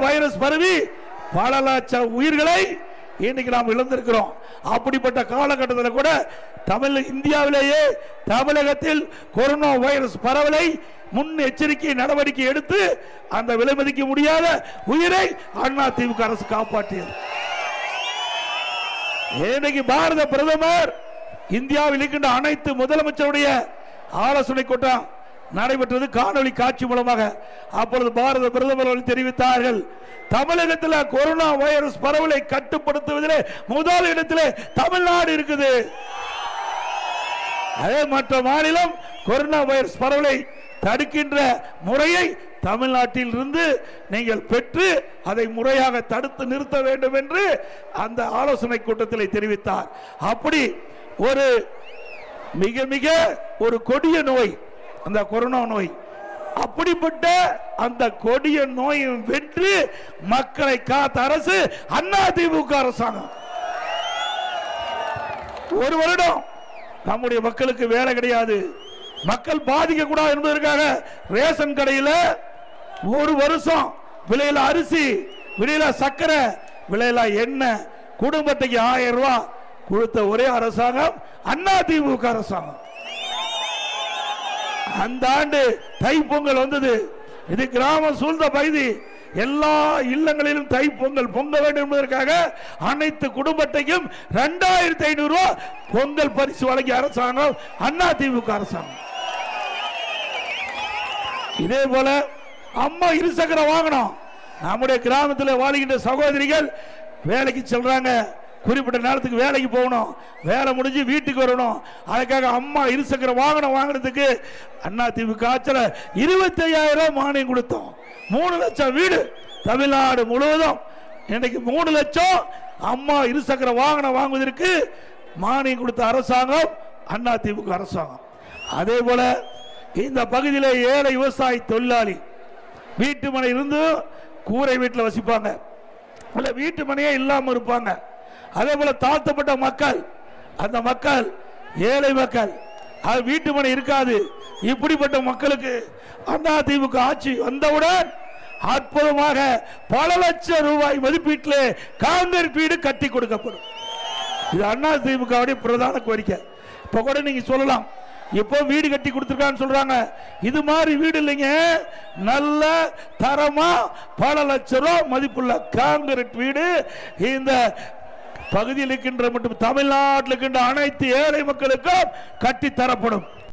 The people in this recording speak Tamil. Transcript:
வைரஸ் பரவி பல லட்சம் உயிர்களை இன்னைக்கு நாம் இழந்திருக்கிறோம். அப்படிப்பட்ட காலகட்டத்தில் கூட இந்தியாவிலேயே தமிழகத்தில் கொரோனா வைரஸ் பரவலை முன்னெச்சரிக்கை நடவடிக்கை எடுத்து அந்த விலை மதிக்க முடியாத உயிரை அதிமுக அரசு காப்பாற்றியது. இன்னைக்கு பாரத பிரதமர் இந்தியாவில் இருக்கின்ற அனைத்து முதலமைச்சருடைய ஆலோசனை கூட்டம் நடைபெற்றது காணொலி காட்சி மூலமாக. அப்பொழுது பாரத பிரதமர் தெரிவித்தார்கள், தமிழகத்தில் கொரோனா வைரஸ் பரவலை கட்டுப்படுத்துவதிலே முதல் இடத்திலே தமிழ்நாடு இருக்குது. அதே மற்ற மாநிலம் கொரோனா வைரஸ் பரவலை தடுக்கின்ற முறையை தமிழ்நாட்டில் இருந்து நீங்கள் பெற்று அதை முறையாக தடுத்து நிறுத்த வேண்டும் என்று அந்த ஆலோசனை கூட்டத்தில் தெரிவித்தார். அப்படி ஒரு மிக மிக ஒரு கொடிய நோய் அந்த கொரோனா நோய். அப்படிப்பட்ட அந்த கொடிய நோயை வென்று மக்களை காத்த அரசு அதிமுக அரசாங்கம். ஒரு வருடம் நம்முடைய மக்களுக்கு வேலை கிடையாது, மக்கள் பாதிக்க கூடாது என்பதற்காக ரேஷன் கடையில் ஒரு வருஷம் விலையில அரிசி, விலையில சக்கரை, விலையில எண்ணெய், குடும்பத்துக்கு 1000 ரூபாய் கொடுத்த ஒரே அரசாங்கம் அதிமுக அரசாங்கம். அந்த ஆண்டு தைப்பொங்கல் வந்தது. இது கிராமம் சூழ்ந்த பகுதி, எல்லா இல்லங்களிலும் தைப்பொங்கல் பொங்க வேண்டும் என்பதற்காக அனைத்து குடும்பத்தையும் 2500 ரூபாய் பொங்கல் பரிசு வழங்கிய அரசாங்கம் அதிமுக அரசாங்கம். இதே போல அம்மா இருசக்கர வாகனம் நம்முடைய கிராமத்தில் வாழுகின்ற சகோதரிகள் வேலைக்கு செல்றாங்க, குறிப்பிட்ட நேரத்துக்கு வேலைக்கு போகணும், வேலை முடிஞ்சு வீட்டுக்கு வரணும். அதுக்காக அம்மா இருசக்கர வாகனம் வாங்கினதுக்கு அதிமுக ஆட்சியில் 25,000 மானியம் கொடுத்தோம். 3 லட்சம் வீடு தமிழ்நாடு முழுவதும். இன்னைக்கு 3 லட்சம் அம்மா இருசக்கர வாகனம் வாங்குவதற்கு மானியம் கொடுத்த அரசாங்கம் அதிமுக அரசாங்கம். அதே போல இந்த பகுதியில் ஏழை விவசாய தொழிலாளி வீட்டு மனை இருந்து கூரை வீட்டில் வசிப்பாங்க, வீட்டு மனையே இல்லாமல் இருப்பாங்க. அதே போல தாழ்த்தப்பட்ட மக்கள், அந்த மக்கள் ஏழை மக்கள், அது வீட்டு மனை இருக்காது. இப்படிப்பட்ட மக்களுக்கு அதிமுக ஆட்சி வந்தவுடன் அற்புதமாக பல லட்சம் ரூபாய் மதிப்பீட்டில் காங்கிரீட் வீடு கட்டி கொடுக்கப்படும். இது அதிமுக பிரதான கோரிக்கை. இப்ப கூட நீங்க சொல்லலாம், இப்போ வீடு கட்டி கொடுத்திருக்கான்னு சொல்றாங்க. இது மாதிரி வீடு இல்லைங்க, நல்ல தரமா பல லட்சம் ரூபாய் மதிப்புள்ள காங்கிரீட் வீடு இந்த பகுதியில் இருக்கின்ற மற்றும் தமிழ்நாட்டில் இருக்கின்ற அனைத்து ஏழை மக்களுக்கும் கட்டி தரப்படும்.